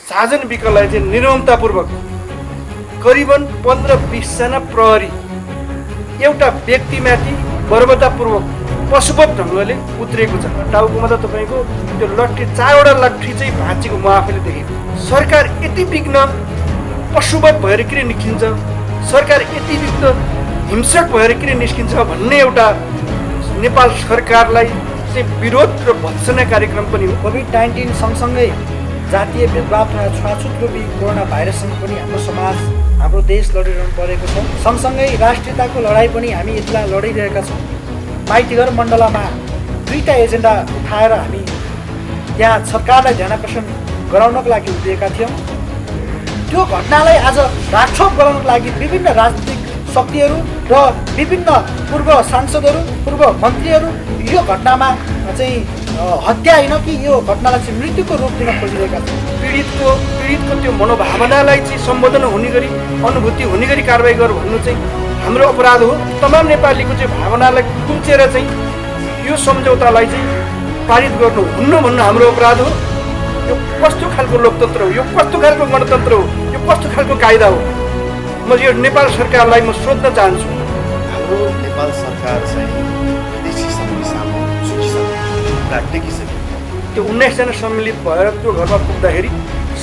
साजन विकलाई चाहिँ निर्ममतापूर्वक करिबन 15-20 जना प्रहरी एउटा व्यक्तिमाथि बर्बरतापूर्वक पशुवत ढङ्गले उत्रिएको छ। टाउकोमा त तपाईँको त्यो लट्ठी 4वटा लट्ठी चाहिँ भाँचेको म आफैले देखेको। सरकार यति विघ्न पशुवत भएर किन निस्किन्छ, सरकार यति विघ्न हिंसक भएर किन निस्किन्छ भन्ने एउटा नेपाल सरकारलाई चाहिँ विरोध र भत्सना कार्यक्रम पनि हो। कोभिड-19 सँगसँगै जातीय भेदभाव तथा छुवाछुत रूपी कोरोना भाइरससँग पनि हाम्रो समाज, हाम्रो देश लडिरहनु परेको छ। सँगसँगै राष्ट्रियताको लडाइँ पनि हामी यसलाई लडिरहेका छौँ। माइतीघर मण्डलामा 2टा एजेन्डा उठाएर हामी यहाँ सरकारलाई ध्यानाकर्षण गराउनको लागि उभिएका थियौँ। त्यो घटनालाई आज राजछोप गराउनको लागि विभिन्न राजनीतिक शक्तिहरू र विभिन्न पूर्व सांसदहरू, पूर्व मन्त्रीहरू यो घटनामा चाहिँ हत्या होइन कि यो घटनालाई चाहिँ मृत्युको रूप दिन खोजिरहेका छन्। पीडितको त्यो मनोभावनालाई चाहिँ सम्बोधन हुने गरी, अनुभूति हुने गरी कारबाही गर भन्नु चाहिँ हाम्रो अपराध हो। तमाम नेपालीको चाहिँ भावनालाई कुल्चेर चाहिँ यो सम्झौतालाई चाहिँ पारित गर्नु हुन्न भन्नु हाम्रो अपराध हो। यो कस्तो खालको लोकतन्त्र हो, यो कस्तो खालको गणतन्त्र हो, यो कस्तो खालको कायदा हो? म यो नेपाल सरकारलाई म सोध्न चाहन्छु। हाम्रो नेपाल सरकार चाहिँ विदेशी शक्ति सामु टेकिसक्यो। त्यो 19 जना सम्मिलित भएर त्यो घरमा पुग्दाखेरि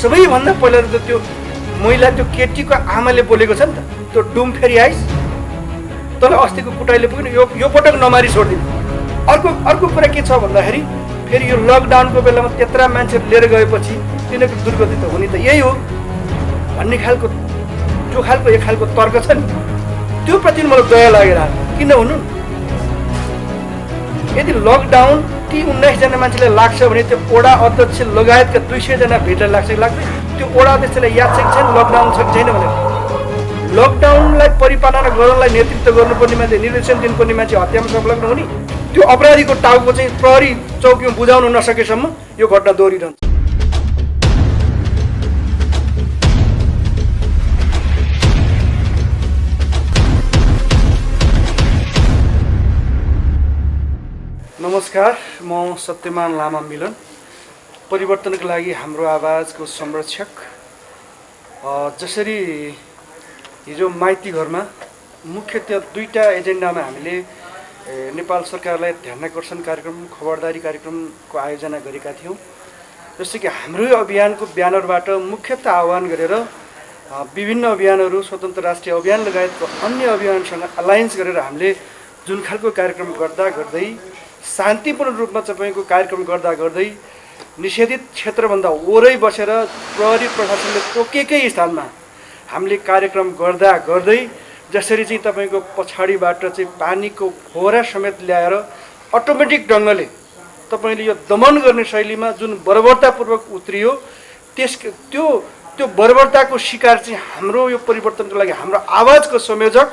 सबैभन्दा पहिला त त्यो महिला, त्यो केटीको आमाले बोलेको छ नि त, त्यो डुम फेरि आइस तँलाई अस्तिको कुटाइले पुग्यो, यो पटक नमारी छोडिदिनु। अर्को कुरा के छ भन्दाखेरि फेरि यो लकडाउनको बेलामा त्यत्रा मान्छेहरू लिएर गएपछि तिनीहरूको दुर्गति त हुने त यही हो भन्ने खालको त्यो खालको एक खालको तर्क छ नि, त्यो प्रति मलाई दया लागेर। किन भन्नु, यदि लकडाउन ती 19 जना मान्छेलाई लाग्छ भने त्यो ओडा अध्यक्ष लगायतका 200 जना भित्र लाग्छ कि लाग्दैन? त्यो ओडा अध्यक्षलाई याद छ कि छैन लकडाउन छ कि छैन भनेर? लकडाउनलाई परिपालना गर्नलाई नेतृत्व गर्नुपर्ने मान्छे, निर्देशन दिनुपर्ने मान्छे हत्यामा संलग्न हुने, त्यो अपराधीको टाउको चाहिँ प्रहरी चौकीमा बुझाउन नसकेसम्म यो घटना दोहोरिरहन्छ। नमस्कार, म सत्यमान लामा मिलन, परिवर्तनको लागि हाम्रो आवाजको संरक्षक। जसरी हिजो माइती घरमा मुख्यतः 2टा एजेन्डामा हामीले नेपाल सरकारलाई ध्यानाकर्षण कार्यक्रम, खबरदारी कार्यक्रमको आयोजना गरेका थियौँ। जस्तै कि हाम्रो अभियानको ब्यानरबाट मुख्यतः आह्वान गरेर विभिन्न अभियानहरू, स्वतन्त्र राष्ट्रिय अभियान लगायतको अन्य अभियानसँग अलायन्स गरेर हामीले जुन खालको कार्यक्रम गर्दै शान्तिपूर्ण रूपमा तपाईँको कार्यक्रम गर्दै निषेधित क्षेत्रभन्दा वरै बसेर प्रहरी प्रशासनले तोकेकै स्थानमा हामीले कार्यक्रम गर्दै जसरी चाहिँ तपाईँको पछाडिबाट चाहिँ पानीको फोहरा समेत ल्याएर अटोमेटिक ढङ्गले तपाईँले यो दमन गर्ने शैलीमा जुन बर्बरतापूर्वक उत्रियो, त्यो बर्बरताको शिकार चाहिँ हाम्रो यो परिवर्तनको लागि हाम्रो आवाजको संयोजक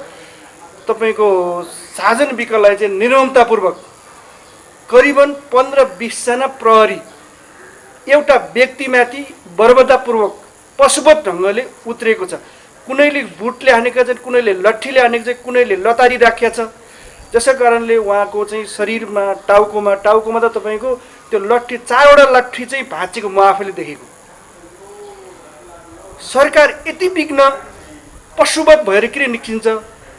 तपाईँको साजन विकलाई चाहिँ निर्ममतापूर्वक करिबन 15-20 जना प्रहरी एउटा व्यक्तिमाथि बर्बरतापूर्वक पशुवत ढङ्गले उत्रिएको छ। कुनैले बुटले हानेका छन्, कुनैले लट्ठीले हानेको छ, कुनैले लतारी राखेका छ। जसै कारणले उहाँको चाहिँ शरीरमा, टाउकोमा त तपाईँको त्यो लट्ठी 4वटा लट्ठी चाहिँ भाँचेको म आफैले देखेको। सरकार यति विघ्न पशुवत भएर किन निस्किन्छ,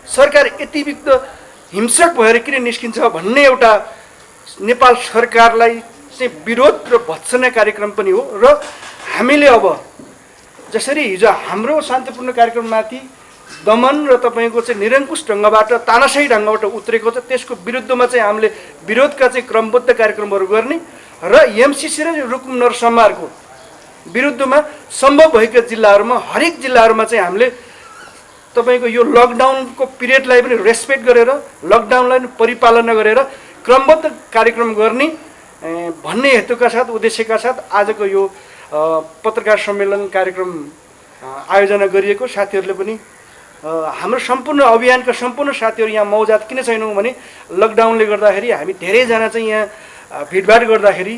सरकार यति विघ्न हिंसक भएर किन निस्किन्छ भन्ने एउटा नेपाल सरकारलाई चाहिँ विरोध र भत्सना कार्यक्रम पनि हो। र हामीले अब जसरी हिजो हाम्रो शान्तिपूर्ण कार्यक्रममाथि दमन र तपाईँको चाहिँ निरङ्कुश ढङ्गबाट, तानाशाही ढङ्गबाट उत्रेको छ, त्यसको विरुद्धमा चाहिँ हामीले विरोधका चाहिँ क्रमबद्ध कार्यक्रमहरू गर्ने र एमसिसी र रुकुम नरसंहारको विरुद्धमा सम्भव भएका जिल्लाहरूमा, हरेक जिल्लाहरूमा चाहिँ हामीले तपाईँको यो लकडाउनको पिरियडलाई पनि रेस्पेक्ट गरेर, लकडाउनलाई पनि परिपालना गरेर क्रमबद्ध कार्यक्रम गर्ने भन्ने हेतुका साथ, उद्देश्यका साथ आजको यो पत्रकार सम्मेलन कार्यक्रम आयोजना गरिएको। साथीहरूले पनि हाम्रो सम्पूर्ण अभियानका सम्पूर्ण साथीहरू यहाँ मौजात किन छैनौँ भने लकडाउनले गर्दाखेरि हामी धेरैजना चाहिँ यहाँ भिडभाड गर्दाखेरि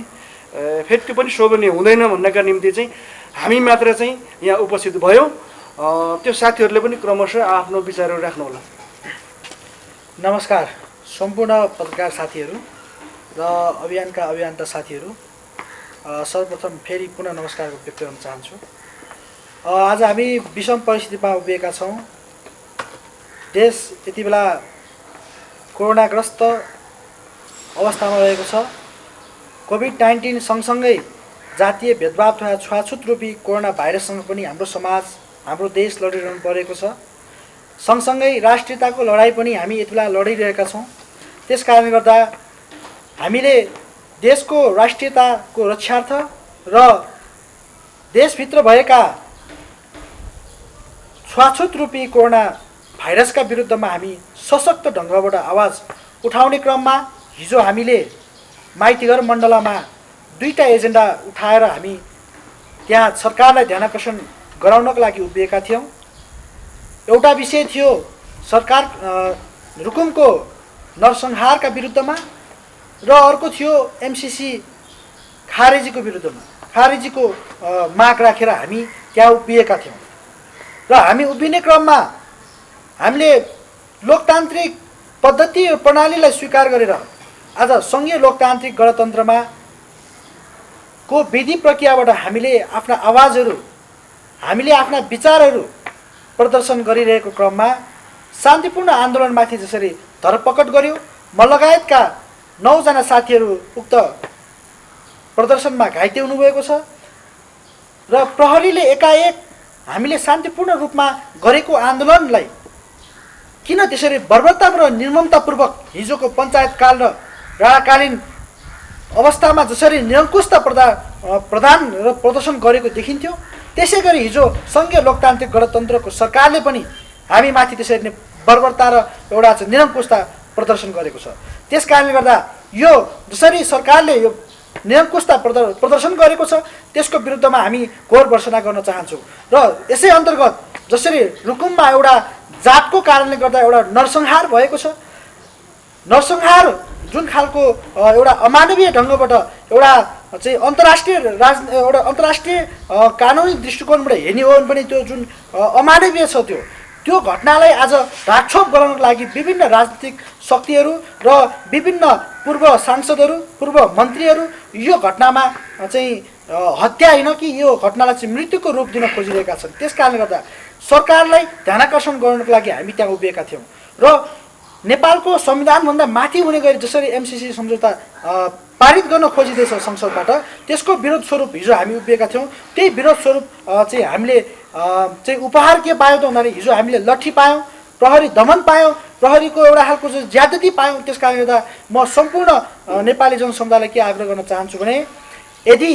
फेरि त्यो पनि शोभनीय हुँदैन भन्नका निम्ति चाहिँ हामी मात्र चाहिँ यहाँ उपस्थित भयौँ। त्यो साथीहरूले पनि क्रमशः आफ्नो विचारहरू राख्नुहोला। नमस्कार सम्पूर्ण पत्रकार साथीहरू र अभियानका अभियन्ता साथीहरू। सर्वप्रथम फेरि पुनः नमस्कार व्यक्त गर्न चाहन्छु। आज हामी विषम परिस्थितिमा उभिएका छौँ। देश यति बेला कोरोनाग्रस्त अवस्थामा रहेको छ। कोभिड-19 सँगसँगै जातीय भेदभाव तथा छुवाछुत रूपी कोरोना भाइरससँग पनि हाम्रो समाज, हाम्रो देश लडिरहनु परेको छ। सँगसँगै राष्ट्रियताको लडाइँ पनि हामी यति बेला लडिरहेका छौँ। त्यस कारणले गर्दा हामीले देशको राष्ट्रियताको रक्षार्थ र देशभित्र भएका छुवाछुत रूपी कोरोना भाइरसका विरुद्धमा हामी सशक्त ढङ्गबाट आवाज उठाउने क्रममा हिजो हामीले माइतीघर मण्डलामा 2टा एजेन्डा उठाएर हामी त्यहाँ सरकारलाई ध्यानाकर्षण गराउनको लागि उभिएका थियौँ। एउटा विषय थियो सरकार रुकुमको नरसंहारका विरुद्धमा र अर्को थियो एमसीसी खारेजीको विरुद्धमा, खारेजीको माग राखेर हामी त्यहाँ उभिएका थियौँ। र हामी उभिने क्रममा हामीले लोकतान्त्रिक पद्धति प्रणालीलाई स्वीकार गरेर आज सङ्घीय लोकतान्त्रिक गणतन्त्रमा को विधि प्रक्रियाबाट हामीले आफ्ना आवाजहरू, हामीले आफ्ना विचारहरू प्रदर्शन गरिरहेको क्रममा शान्तिपूर्ण आन्दोलनमाथि जसरी धरपकड गर्यो, म लगायतका 9 जना साथीहरू उक्त प्रदर्शनमा घाइते हुनुभएको छ र प्रहरीले एकाएक हामीले शान्तिपूर्ण रूपमा गरेको आन्दोलनलाई किन त्यसरी बर्बरता र निर्ममतापूर्वक हिजोको पञ्चायतकाल र राणाकालीन अवस्थामा जसरी निरङ्कुशता प्रदान र प्रदर्शन गरेको देखिन्थ्यो, त्यसै गरी हिजो सङ्घीय लोकतान्त्रिक गणतन्त्रको सरकारले पनि हामीमाथि त्यसरी नै बर्बरता र एउटा चाहिँ निरङ्कुशता प्रदर्शन गरेको छ। त्यस कारणले गर्दा यो जसरी सरकारले यो निरङ्कुशता प्रदर्शन गरेको छ त्यसको विरुद्धमा हामी घोर भर्त्सना गर्न चाहन्छौँ। र यसै अन्तर्गत जसरी रुकुममा एउटा जातको कारणले गर्दा एउटा नरसंहार भएको छ, नरसंहार जुन खालको एउटा अमानवीय ढङ्गबाट एउटा चाहिँ एउटा अन्तर्राष्ट्रिय कानुनी दृष्टिकोणबाट हेर्ने हो भने पनि त्यो जुन अमानवीय छ त्यो घटनालाई आज राक्षोप गराउनको लागि विभिन्न राजनीतिक शक्तिहरू र विभिन्न पूर्व सांसदहरू, पूर्व मन्त्रीहरू यो घटनामा चाहिँ हत्या होइन कि यो घटनालाई चाहिँ मृत्युको रूप दिन खोजिरहेका छन्। त्यस कारणले गर्दा सरकारलाई ध्यानाकर्षण गर्नको लागि हामी त्यहाँ उभिएका थियौँ र नेपालको संविधानभन्दा माथि हुने गरी जसरी एमसीसी सम्झौता पारित गर्न खोजिँदैछ संसदबाट, त्यसको विरोध स्वरूप हिजो हामी उभिएका थियौँ। त्यही विरोध स्वरूप चाहिँ हामीले चाहिँ उपहार के पायौँ त भन्दाखेरि हिजो हामीले लट्ठी पायौँ, प्रहरी दमन पायौँ, प्रहरीको एउटा खालको चाहिँ ज्यादती पायौँ। त्यस कारणले गर्दा म सम्पूर्ण नेपाली जनसमुदायलाई के आग्रह गर्न चाहन्छु भने यदि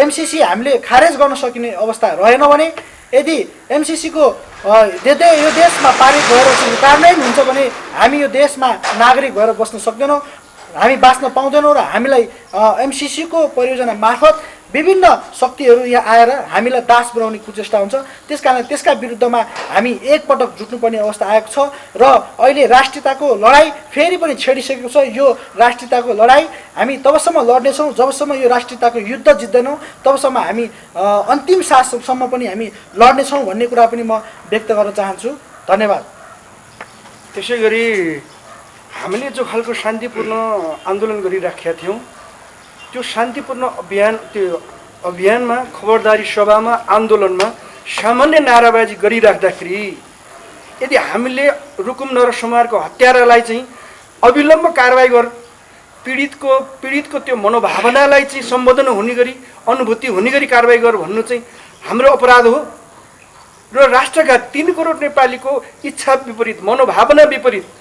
एमसीसी हामीले खारेज गर्न सकिने अवस्था रहेन भने, यदि एमसीसीको यो देशमा पारित भएर कार्यान्वयन हुन्छ भने हामी यो देशमा नागरिक भएर बस्न सक्दैनौँ, हामी बाँच्न पाउँदैनौँ र हामीलाई एमसीसीको परियोजना मार्फत विभिन्न शक्तिहरू यहाँ आएर हामीलाई दास बनाउने कुचेष्टा हुन्छ। त्यसकारण त्यसका विरुद्धमा हामी एकपटक जुट्नुपर्ने अवस्था आएको छ र अहिले राष्ट्रियताको लडाइँ फेरि पनि छेडिसकेको छ। यो राष्ट्रियताको लडाइँ हामी तबसम्म लड्नेछौँ जबसम्म यो राष्ट्रियताको युद्ध जित्दैनौँ, तबसम्म हामी अन्तिम साससम्म पनि हामी लड्नेछौँ भन्ने कुरा पनि म व्यक्त गर्न चाहन्छु। धन्यवाद। त्यसै गरी हामीले जो खालको शान्तिपूर्ण आन्दोलन गरिराखेका थियौँ, त्यो शान्तिपूर्ण अभियानमा, खबरदारी सभामा, आन्दोलनमा सामान्य नाराबाजी गरिराख्दाखेरि यदि हामीले रुकुम नरसंहारको हत्यारालाई चाहिँ अविलम्ब कारवाही गर, पीडितको त्यो मनोभावनालाई चाहिँ सम्बोधन हुने गरी, अनुभूति हुने गरी कारवाही गर भन्नु चाहिँ हाम्रो अपराध हो र राष्ट्रका 3 करोड नेपालीको इच्छा विपरीत, मनोभावना विपरीत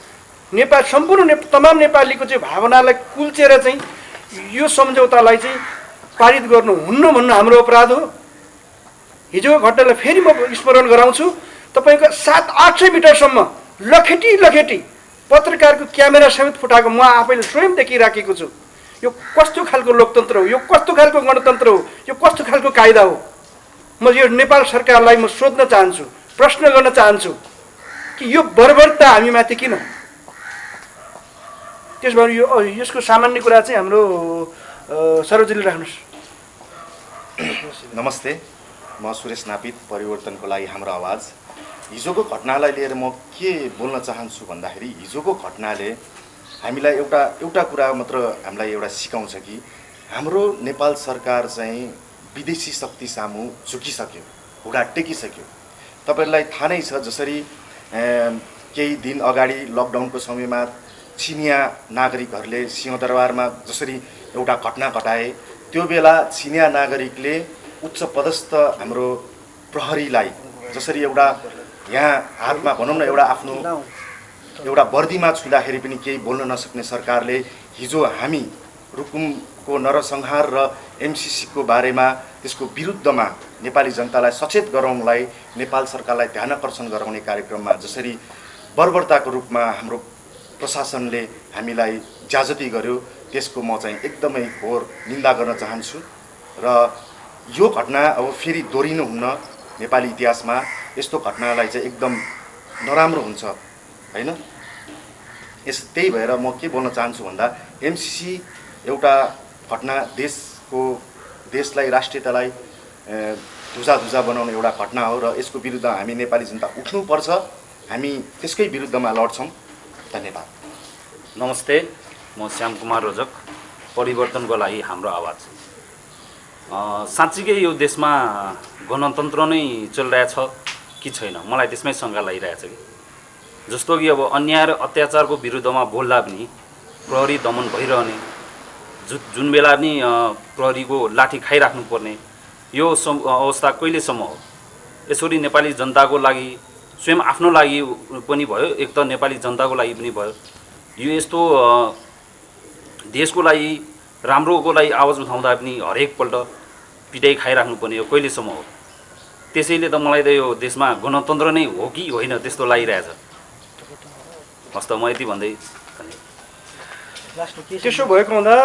सम्पूर्ण तमाम नेपालीको चाहिँ भावनालाई कुल्चेर चाहिँ यो सम्झौतालाई चाहिँ पारित गर्नु हुन्न भन्नु हाम्रो अपराध हो। हिजोको घटनालाई फेरि म स्मरण गराउँछु। तपाईँको 700-800 मिटरसम्म लखेटी पत्रकारको क्यामेरा समेत फुटाएको म आफैले स्वयं देखिराखेको छु। यो कस्तो खालको लोकतन्त्र हो, यो कस्तो खालको गणतन्त्र हो, यो कस्तो खालको कायदा हो? म यो नेपाल सरकारलाई म सोध्न चाहन्छु, प्रश्न गर्न चाहन्छु कि यो बर्बरता हामीमाथि किन? त्यसबाट यसको सामान्य कुरा चाहिँ हाम्रो सरोजले राख्नुहोस्। नमस्ते, म सुरेश नापित, परिवर्तनको लागि हाम्रो आवाज। हिजोको घटनालाई लिएर म के बोल्न चाहन्छु भन्दाखेरि हिजोको घटनाले हामीलाई एउटा कुरा मात्र हामीलाई एउटा सिकाउँछ कि हाम्रो नेपाल सरकार चाहिँ विदेशी शक्ति सामु झुकिसक्यो, घुँडा टेकिसक्यो। तपाईहरुलाई थाहा नै छ, जसरी केही दिन अगाडि लकडाउनको समयमा चिनिया नागरिकहरूले सिंहदरबारमा जसरी एउटा घटना घटाए, त्यो बेला चिनिया नागरिकले उच्च पदस्थ हाम्रो प्रहरीलाई जसरी एउटा यहाँ हातमा भनौँ न एउटा आफ्नो एउटा वर्दीमा छुँदाखेरि पनि केही बोल्न नसक्ने सरकारले हिजो हामी रुकुमको नरसंहार र एमसीसीको बारेमा त्यसको विरुद्धमा नेपाली जनतालाई सचेत गराउनलाई नेपाल सरकारलाई ध्यान आकर्षण गराउने कार्यक्रममा जसरी बर्बरताको रूपमा हाम्रो प्रशासनले हामीलाई ज्याजती गर्यो, त्यसको म चाहिँ एकदमै घोर निन्दा गर्न चाहन्छु। र यो घटना अब फेरि दोहोरिनु हुन्न। नेपाली इतिहासमा यस्तो घटनालाई चाहिँ एकदम नराम्रो हुन्छ हैन। त्यही भएर म के बोल्न चाहन्छु भन्दा एमसीसी एउटा घटना देशलाई राष्ट्रियतालाई धुजा बनाउने एउटा घटना हो र यसको विरुद्ध हामी नेपाली जनता उठ्नुपर्छ। हामी त्यसकै विरुद्धमा लड्छौँ। धन्यवाद। नमस्ते, म श्याम कुमार रोजक, परिवर्तनको लागि हाम्रो आवाज। साँच्चीकै यो देशमा गणतन्त्र नै चलिरहेछ कि छैन, मलाई त्यसमै शङ्का लागिरहेछ कि। जस्तो कि अब अन्याय र अत्याचारको विरुद्धमा बोल्दा पनि प्रहरी दमन भइरहने, जुन बेला पनि प्रहरीको लाठी खाइराख्नुपर्ने, यो अवस्था कहिलेसम्म हो? यसरी नेपाली जनताको लागि, स्वयं आफ्नो लागि पनि भयो, एक त नेपाली जनताको लागि पनि भयो। यो यस्तो देशको लागि, राम्रोको लागि आवाज उठाउँदा पनि हरेकपल्ट पिटाइ खाइराख्नुपर्ने यो कहिलेसम्म हो? त्यसैले त मलाई त यो देशमा गणतन्त्र नै हो कि होइन त्यस्तो लागिरहेछ। हस्त म यति भन्दै। त्यसो भएको हुँदा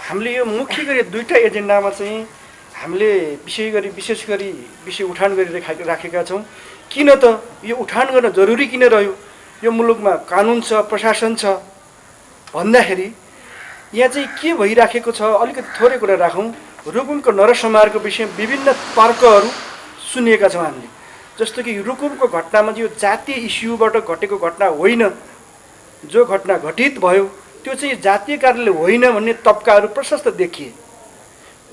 हामीले यो मुख्य गरी दुईटा एजेन्डामा चाहिँ हामीले विशेष गरी विषय उठान गरिराखेका छौँ। किन त यो उठान गर्न जरुरी किन रह्यो? यो मुलुकमा कानुन छ, प्रशासन छ भन्दाखेरि यहाँ चाहिँ के भइराखेको छ, अलिकति थोरै कुरा राखौँ। रुकुमको नरसंहारको विषयमा विभिन्न तर्कहरू सुनिएका छौँ हामीले। जस्तो कि रुकुमको घटनामा यो जातीय इस्युबाट घटेको घटना होइन, जो घटना घटित भयो त्यो चाहिँ जातीय कारणले होइन भन्ने तब्काहरू प्रशस्त देखिए।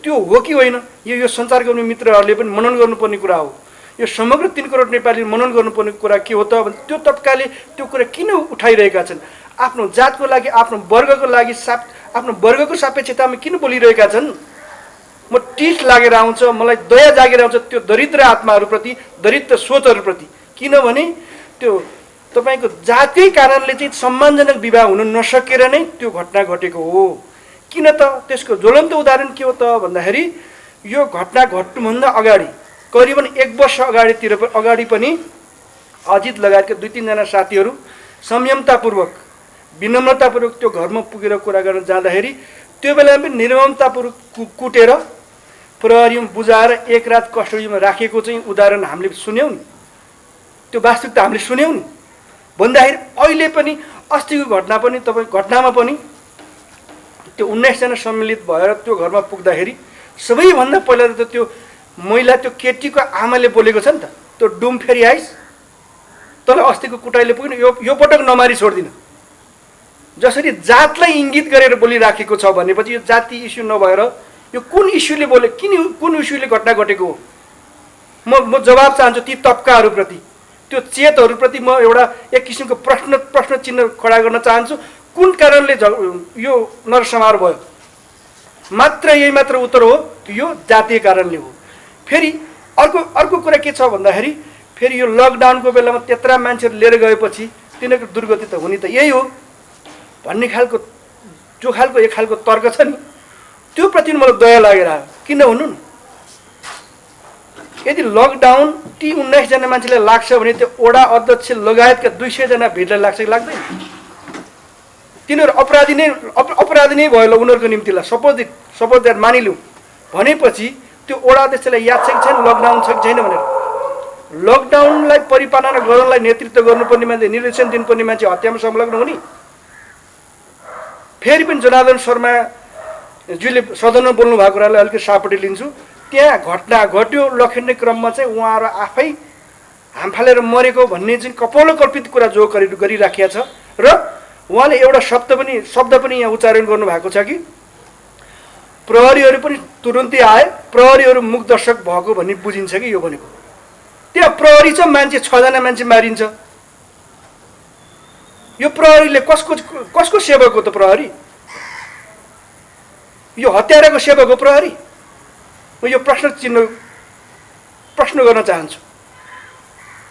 त्यो हो कि होइन यो सञ्चारकर्मी मित्रहरूले पनि मनन गर्नुपर्ने कुरा हो। यो समग्र 3 करोड नेपालीले मनन गर्नुपर्ने कुरा के हो त भने त्यो तब्काले त्यो कुरा किन उठाइरहेका छन्? आफ्नो जातको लागि, आफ्नो वर्गको लागि, आफ्नो वर्गको सापेक्षतामा किन बोलिरहेका छन्? म टिस लागेर आउँछ, मलाई दया जागेर आउँछ त्यो दरिद्र आत्माहरूप्रति, दरिद्र सोचहरूप्रति। किनभने त्यो तपाईँको जातीय कारणले चाहिँ सम्मानजनक विवाह हुन नसकेर नै त्यो घटना घटेको हो। किन त? त्यसको ज्वलन्त उदाहरण के हो त भन्दाखेरि यो घटना घट्नुभन्दा अगाडि करिबन 1 वर्ष अगाडि पनि अजित लगायतका 2-3 जना साथीहरू संयमतापूर्वक, विनम्रतापूर्वक त्यो घरमा पुगेर कुरा गर्न जाँदाखेरि त्यो बेला पनि निर्ममतापूर्वक कुटेर प्रहरीमा बुझाएर 1 रात कस्टडीमा राखेको चाहिँ उदाहरण हामीले सुन्यौँ नि। त्यो वास्तविकता हामीले सुन्यौँ नि। भन्दाखेरि अहिले पनि अस्तिको घटना पनि घटनामा पनि त्यो 19 जना सम्मिलित भएर त्यो घरमा पुग्दाखेरि सबैभन्दा पहिला त त्यो महिला, त्यो केटीको आमाले बोलेको छ नि त, त्यो डुम फेरि आइस तँलाई अस्तिको कुटाइले पुग्न यो पटक नमारी छोड्दिन। जसरी जातलाई इङ्गित गरेर बोलिराखेको छ भनेपछि यो जाति इस्यु नभएर यो कुन इस्युले बोले, कुन इस्युले घटना घटेको हो? म जवाब चाहन्छु ती तब्काहरूप्रति, त्यो चेतहरूप्रति म एउटा एक किसिमको प्रश्न चिन्ह खडा गर्न चाहन्छु। कुन कारणले यो नरसंहार भयो? मात्र यही मात्र उत्तर हो, यो जातीय कारणले हो। फेरि अर्को कुरा के छ भन्दाखेरि फेरि यो लकडाउनको बेलामा त्यत्रा मान्छेहरू लिएर गएपछि तिनीहरूको दुर्गति त हुने त यही हो भन्ने खालको एक खालको तर्क छ नि, त्यो प्रति मलाई दया लागेर आयो। किन भन्नु न, यदि लकडाउन ती 19 जना मान्छेलाई लाग्छ भने त्यो वडा अध्यक्ष लगायतका 200 जना भिडलाई लाग्छ कि लाग्दैन? तिनीहरू अपराधी नै भयो ल उनीहरूको निम्तिलाई सपोज द्याट मानिलिउँ भनेपछि त्यो वडा अध्यक्षलाई याद छ कि छैन लकडाउन छ कि छैन भनेर? लकडाउनलाई परिपालना गर्नलाई नेतृत्व गर्नुपर्ने मान्छे, निर्देशन दिनुपर्ने मान्छे हत्यामा संलग्न हुने? फेरि पनि जनार्दन शर्माजीले सदनमा बोल्नु भएको कुरालाई अलिकति सापट्टि लिन्छु। त्यहाँ घटना घट्यो, लखेड्ने क्रममा चाहिँ उहाँहरू आफै हामफालेर मरेको भन्ने चाहिँ कपोलकल्पित कुरा जो गरिराखेका छ र उहाँले एउटा शब्द पनि यहाँ उच्चारण गर्नुभएको छ कि प्रहरीहरू पनि तुरुन्तै आए, प्रहरीहरू मुखदर्शक भएको भन्ने बुझिन्छ कि यो भनेको। त्यहाँ प्रहरी छ, मान्छे 6 जना मान्छे मारिन्छ। यो प्रहरीले कसको सेवक हो त प्रहरी? यो हत्याराको सेवक हो प्रहरी? म यो प्रश्न गर्न चाहन्छु।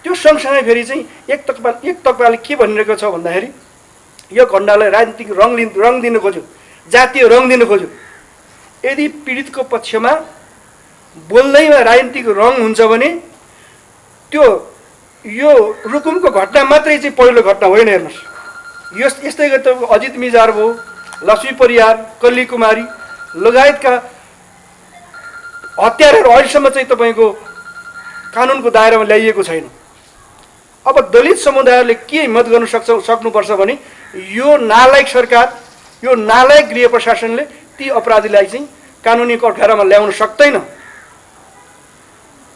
त्यो सँगसँगै फेरि चाहिँ एक तकपाले के भनिरहेको छ भन्दाखेरि यो घटनालाई राजनीतिक रङ दिन खोज्यो, जातीय रङ दिन खोज्यो। यदि पीडितको पक्षमा बोल्दैमा राजनीतिक रङ हुन्छ भने त्यो यो रुकुमको घटना मात्रै चाहिँ पहिलो घटना होइन। हेर्नुहोस्, यस्तै गरी त अजित मिजार भयो, लक्ष्मी परियार, कल्ली कुमारी लगायतका हत्याराहरू अहिलेसम्म चाहिँ तपाईँको कानुनको दायरामा ल्याइएको छैन। अब दलित समुदायले के हिम्मत गर्न सक्नुपर्छ भने यो नालायक सरकार, यो नालायक गृह प्रशासनले ती अपराधीलाई चाहिँ कानुनी कठघरामा ल्याउन सक्दैन।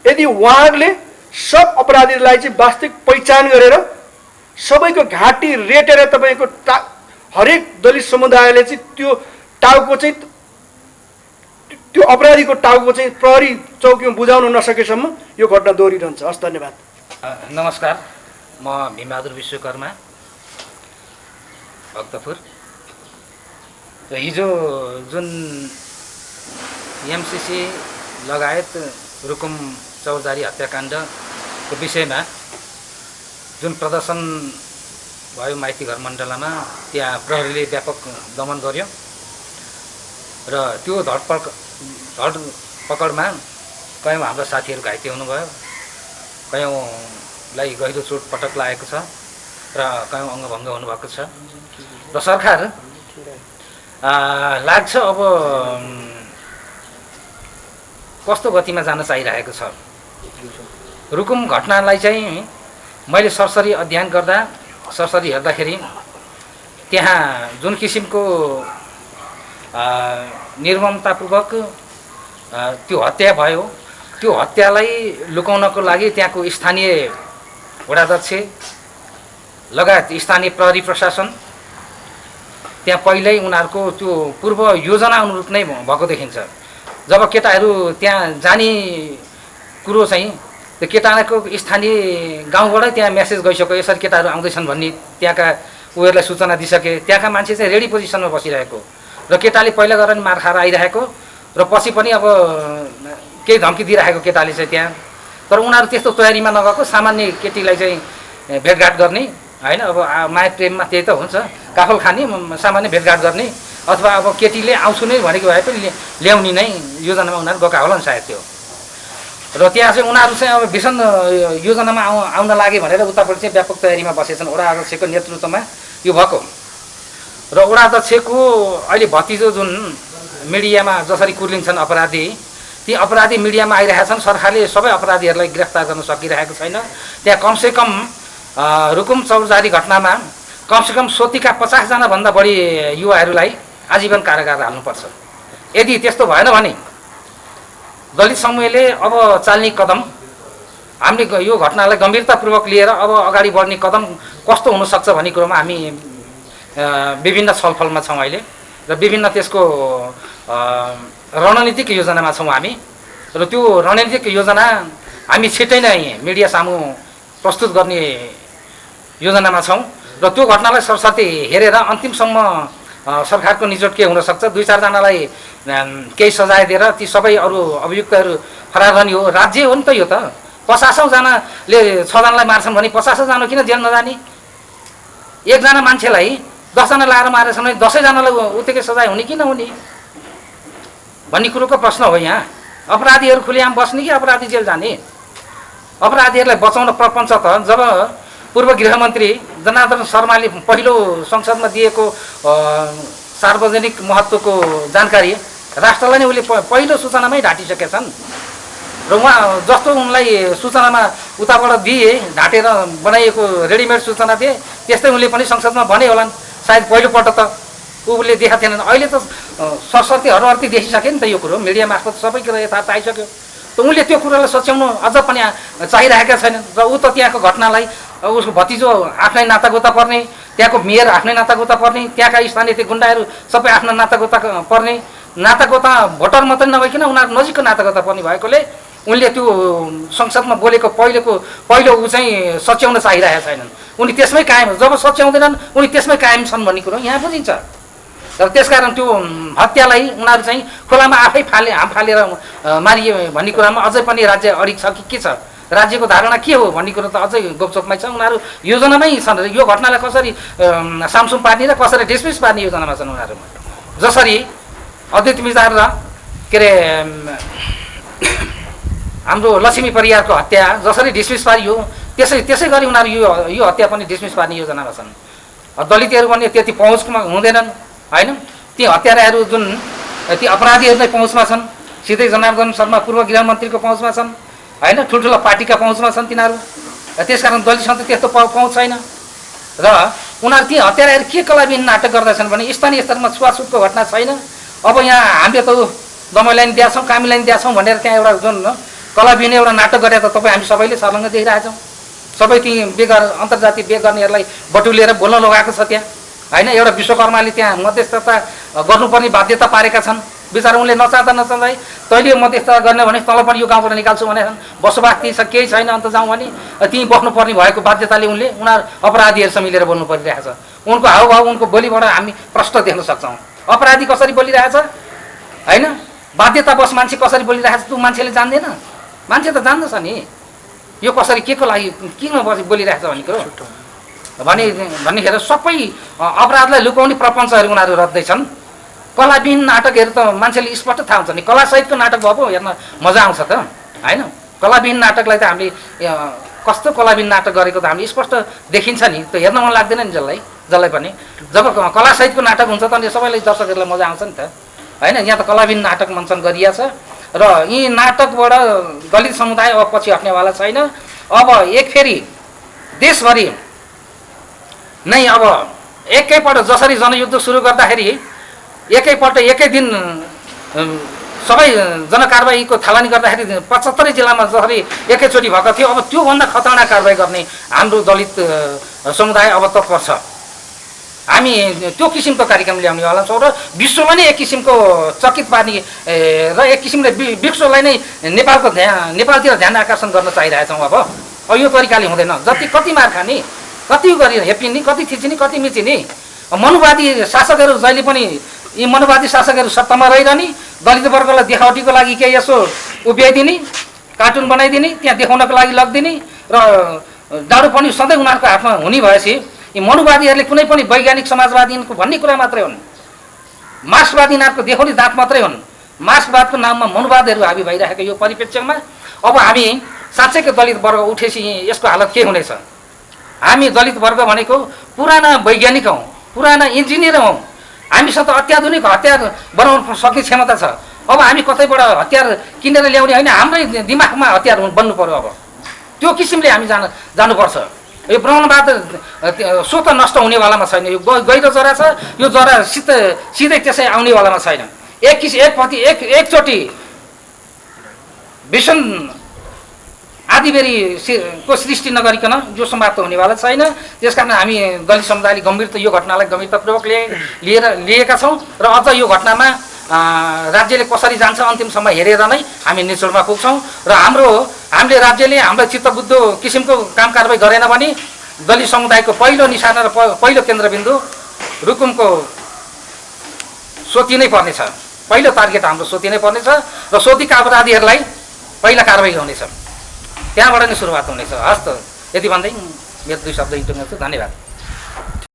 यदि उहाँहरूले सब अपराधीलाई चाहिँ वास्तविक पहिचान गरेर सबैको घाँटी रेटेर तपाईँको हरेक दलित समुदायले चाहिँ त्यो टाउको चाहिँ त्यो अपराधीको टाउको चाहिँ प्रहरी चौकीमा बुझाउन नसकेसम्म यो घटना दोहोरिरहन्छ। हस्, धन्यवाद। नमस्कार, म भीमबहादुर विश्वकर्मा, भक्तपुर। र हिजो जुन एमसिसी लगायत रुकुम चौरजारी हत्याकाण्डको विषयमा जुन प्रदर्शन भयो माइती घर मण्डलामा, त्यहाँ प्रहरीले व्यापक दमन गर्यो र त्यो धरपकडमा कयौँ हाम्रा साथीहरू घाइते हुनुभयो, कयौँलाई गहिरो चोटपटक लागेको छ र कयौँ अङ्गभङ्ग हुनुभएको छ। र सरकार लाग्छ अब कस्तो गतिमा जान चाहिरहेको छ। रुकुम घटनालाई चाहिँ मैले सरसरी अध्ययन गर्दा, सरसरी हेर्दाखेरि त्यहाँ जुन किसिमको निर्ममतापूर्वक त्यो हत्या भयो, त्यो हत्यालाई लुकाउनको लागि त्यहाँको स्थानीय वडाध्यक्ष लगायत स्थानीय प्रहरी प्रशासन त्यहाँ पहिल्यै उनीहरूको त्यो पूर्व योजना अनुरूप नै भएको देखिन्छ। जब केटाहरू त्यहाँ जाने कुरो चाहिँ त्यो केटाको स्थानीय गाउँबाटै त्यहाँ मेसेज गइसक्यो, यसरी केटाहरू आउँदैछन् भन्ने त्यहाँका उयोहरूलाई सूचना दिइसके। त्यहाँका मान्छे चाहिँ रेडी पोजिसनमा बसिरहेको र केटाले पहिला गएर नि मार खाएर आइरहेको र पछि पनि अब केही धम्की दिइरहेको केटाले चाहिँ त्यहाँ। तर उनीहरू त्यस्तो तयारीमा नगएको, सामान्य केटीलाई चाहिँ भेटघाट गर्ने होइन, अब माया प्रेममा त्यही त हुन्छ, काफल खाने, सामान्य भेटघाट गर्ने, अथवा अब केटीले आउँछु नै भनेको भए पनि ल्याउने नै योजनामा उनीहरू गएका होला नि सायद त्यो। र त्यहाँ चाहिँ उनीहरू चाहिँ अब भीषण योजनामा आउन लागे भनेर उतापट्टि चाहिँ व्यापक तयारीमा बसेछन्। वडा अध्यक्षको नेतृत्वमा यो भएको र वडा अध्यक्षको अहिले भतिजो जुन मिडियामा जसरी कुर्लिन्छन् अपराधी, ती अपराधी मिडियामा आइरहेछन्। सरकारले सबै अपराधीहरूलाई गिरफ्तार गर्न सकिरहेको छैन। त्यहाँ कमसेकम रुकुम चौरजारी घटनामा कमसेकम 70का 50 जनाभन्दा बढी युवाहरूलाई आजीवन कारागार हाल्नुपर्छ। यदि त्यस्तो भएन भने दलित समूहले अब चाल्ने कदम, हामीले यो घटनालाई गम्भीरतापूर्वक लिएर अब अगाडि बढ्ने कदम कस्तो हुनसक्छ भन्ने कुरोमा हामी विभिन्न छलफलमा छौँ अहिले र विभिन्न त्यसको रणनीतिक योजनामा छौँ हामी। र त्यो रणनीतिक योजना हामी छिट्टै नै मिडिया सामु प्रस्तुत गर्ने योजनामा छौँ र त्यो घटनालाई सरसर्ती हेरेर अन्तिमसम्म सरकारको निजोट के हुनसक्छ, 2-4 जनालाई केही सजाय दिएर ती सबै अरू अभियुक्तहरू फरार गर्ने हो। राज्य हो नि त यो त। 50औं जनाले 6 जनालाई मार्छन् भने 50औं जना किन जेल नजाने? 1 जना मान्छेलाई 10 जना लाएर मारेछन् भने 10 जनालाई उत्तिकै सजाय हुने कि नहुने भन्ने कुरोको प्रश्न हो। यहाँ अपराधीहरू खुलेआम बस्ने कि अपराधी जेल जाने? अपराधीहरूलाई बचाउन प्रपञ्च त जब पूर्व गृहमन्त्री जनार्दन शर्माले पहिलो संसदमा दिएको सार्वजनिक महत्त्वको जानकारी राष्ट्रलाई नै उनले पहिलो सूचनामै ढाँटिसकेछन् र उहाँ जस्तो उनलाई सूचनामा उताबाट दिए, ढाँटेर बनाइएको रेडिमेड सूचना दिए, त्यस्तै उनले पनि संसदमा भने होलान् सायद पहिलोपल्ट त उसले देखाएको थिएनन्। अहिले त सरसर्ती हरहर्ती देखिसक्यो नि त यो कुरो, मिडिया मार्फत सबै कुरो यथार्थ आइसक्यो। त उनले त्यो कुरालाई सच्याउनु अझ पनि चाहिरहेका छैनन् र ऊ त त्यहाँको घटनालाई उसको भतिजो आफ्नै नातागोता पर्ने, त्यहाँको मेयर आफ्नै नातागोता पर्ने, त्यहाँका स्थानीय त्यो गुन्डाहरू सबै आफ्ना नातागोता पर्ने, नातागोता भोटर मात्रै नभइकन उनीहरू नजिकको नातागोता पनि भएकोले उनले त्यो संसदमा बोलेको पहिलो ऊ चाहिँ सच्याउन चाहिरहेका छैनन्। उनी त्यसमै कायम, जब सच्याउँदैनन् उनी त्यसमै कायम छन् भन्ने कुरो यहाँ बुझिन्छ। र त्यसकारण त्यो हत्यालाई उनीहरू चाहिँ खोलामा आफै हाम फालेर मारियो भन्ने कुरामा अझै पनि राज्य अडिग छ कि के छ, राज्यको धारणा के हो भन्ने कुरो त अझै गोपचोकमै छ। उनीहरू योजनामै छन्, यो घटनालाई कसरी सामसुम पार्ने र कसरी डिसमिस पार्ने योजनामा छन् उनीहरू। जसरी अद्वैत विचार र के अरे हाम्रो लक्ष्मी परियारको हत्या जसरी डिसमिस पारियो त्यसै गरी उनीहरू यो हत्या पनि डिसमिस पार्ने योजनामा छन्। दलितहरू भने त्यति पहुँचमा हुँदैनन् होइन, ती हत्याराहरू जुन ती अपराधीहरू नै पहुँचमा छन्, सिधै जनार्दन शर्मा पूर्व गृहमन्त्रीको पहुँचमा छन् होइन, ठुल्ठुलो पार्टीका पहुँचमा छन् तिनीहरू। त्यसकारण दलितसँग त्यस्तो पहुँच छैन र उनीहरू ती हत्याराहरू के कलाबिन नाटक गर्दछन् भने स्थानीय स्तरमा छुवाछुतको घटना छैन। अब यहाँ हामीले त दमैलाई नि दिएछौँ, कामीलाई नि दिएछौँ भनेर त्यहाँ एउटा जुन कलाबिन एउटा नाटक गरेर त तपाईँ हामी सबैले सर्लङ्ग देखिरहेछौँ। सबै ती अन्तर्जातीय बिहे गर्नेहरूलाई बटुलेर बोल्न लगाएको छ त्यहाँ होइन। एउटा विश्वकर्माले त्यहाँ मध्यस्थता गर्नुपर्ने बाध्यता पारेका छन्। बिचरा उनले नचाहँदै तैँले मध्यस्थता गर्ने भने तल पनि यो गाउँबाट निकाल्छु भनेछन्। बसोबास त्यही छ, केही छैन, अन्त जाउँ भने त्यहीँ बस्नुपर्ने भएको बाध्यताले उनीहरू अपराधीहरूसँग मिलेर बोल्नु परिरहेछ। उनको हाउभाउ उनको बोलीबाट हामी प्रष्ट देख्न सक्छौँ। अपराधी कसरी बोलिरहेछ होइन, बाध्यतावश मान्छे कसरी बोलिरहेछ त्यो मान्छेले जान्दैन। मान्छे त जान्दछ नि यो कसरी के को लागि किन बोलिरहेछ भन्ने कुरो भन्नेखेर सबै अपराधलाई लुकाउने प्रपञ्चहरू उनीहरू रच्दैछन्। कलाविहीन नाटकहरू त मान्छेले स्पष्ट थाहा हुन्छ नि, कलासहितको नाटक भएको हेर्न मजा आउँछ त होइन। कलाविहीन नाटकलाई त हामीले कस्तो कलाविहीन नाटक गरेको त हामीले स्पष्ट देखिन्छ नि, त्यो हेर्न मन लाग्दैन नि जसलाई पनि। जब कलासहितको नाटक हुन्छ त अनि सबैलाई दर्शकहरूलाई मजा आउँछ नि त होइन। यहाँ त कलाविहीन नाटक मञ्चन गरिया छ र यी नाटकबाट दलित समुदाय अब पछि हट्नेवाला छैन। अब एक फेरि देशभरि नै अब एकैपल्ट जसरी जनयुद्ध सुरु गर्दाखेरि एकैपल्ट एकै दिन सबै जनकारबाहीको थालनी गर्दाखेरि 75 जिल्लामा जसरी एकैचोटि भएको थियो, अब त्योभन्दा खतरनाक कारबाही गर्ने हाम्रो दलित समुदाय अब तत्पर छ। हामी त्यो किसिमको कार्यक्रम ल्याउनेवाला छौँ र विश्वमा नै एक किसिमको चकित पार्ने र एक किसिमले विश्वलाई नै नेपालतिर ध्यान आकर्षण गर्न चाहिरहेछौँ। अब यो तरिकाले हुँदैन। कति मार खाने, कति गरी हेपिने, कति थिचिने, कति मिचिने। मनुवादी शासकहरू जहिले पनि यी मनुवादी शासकहरू सत्तामा रहिरहने, दलित वर्गलाई देखावटीको लागि केही यसो उभ्याइदिने, कार्टुन बनाइदिने, त्यहाँ देखाउनको लागि लगिदिने र डाडु पनि सधैँ उनीहरूको हातमा हुने भएपछि यी मनुवादीहरूले कुनै पनि वैज्ञानिक समाजवादीको भन्ने कुरा मात्रै हुन्, मार्क्सवादी यिनीहरूको देखाउने दाँत मात्रै हुन्। मार्क्सवादको नाममा मनुवादहरू हाबी भइरहेको यो परिप्रेक्ष्यमा अब हामी साँच्चैको दलित वर्ग उठेपछि यसको हालत के हुनेछ? हामी दलित वर्ग भनेको पुराना वैज्ञानिक हौँ, पुराना इन्जिनियर हौँ। हामीसँग त अत्याधुनिक हतियार बनाउन सक्ने क्षमता छ। अब हामी कतैबाट हतियार किनेर ल्याउने होइन, हाम्रै दिमागमा हतियार बन्नु पर्यो। अब त्यो किसिमले हामी जानुपर्छ। यो ब्रह्मवाद स्वत नष्ट हुनेवालामा छैन। यो गहिरो जरा छ, यो जरा सिधै त्यसै आउनेवालामा छैन। एकचोटि भीषण आदिबेरीको सृष्टि नगरिकन यो समाप्त हुनेवाला छैन। त्यसकारण हामी दलित समुदायले यो घटनालाई गम्भीरतापूर्वक लिएका छौँ र अझ यो घटनामा राज्यले कसरी जान्छ अन्तिमसम्म हेरेर नै हामी निचोडमा पुग्छौँ। र हामीले राज्यले हामीलाई चित्तबुद्ध किसिमको काम कारबाही गरेन भने दलित समुदायको पहिलो निशाना र पहिलो केन्द्रबिन्दु रुकुमको सोतिनै पर्नेछ। पहिलो टार्गेट हाम्रो सोतिनै पर्नेछ र सोतीका अपराधीहरूलाई पहिला कारबाही हुनेछ, त्यहाँबाट नै सुरुवात हुनेछ। हस् त, यति भन्दै मेरो 2 शब्द इन्टर्नेछु। धन्यवाद।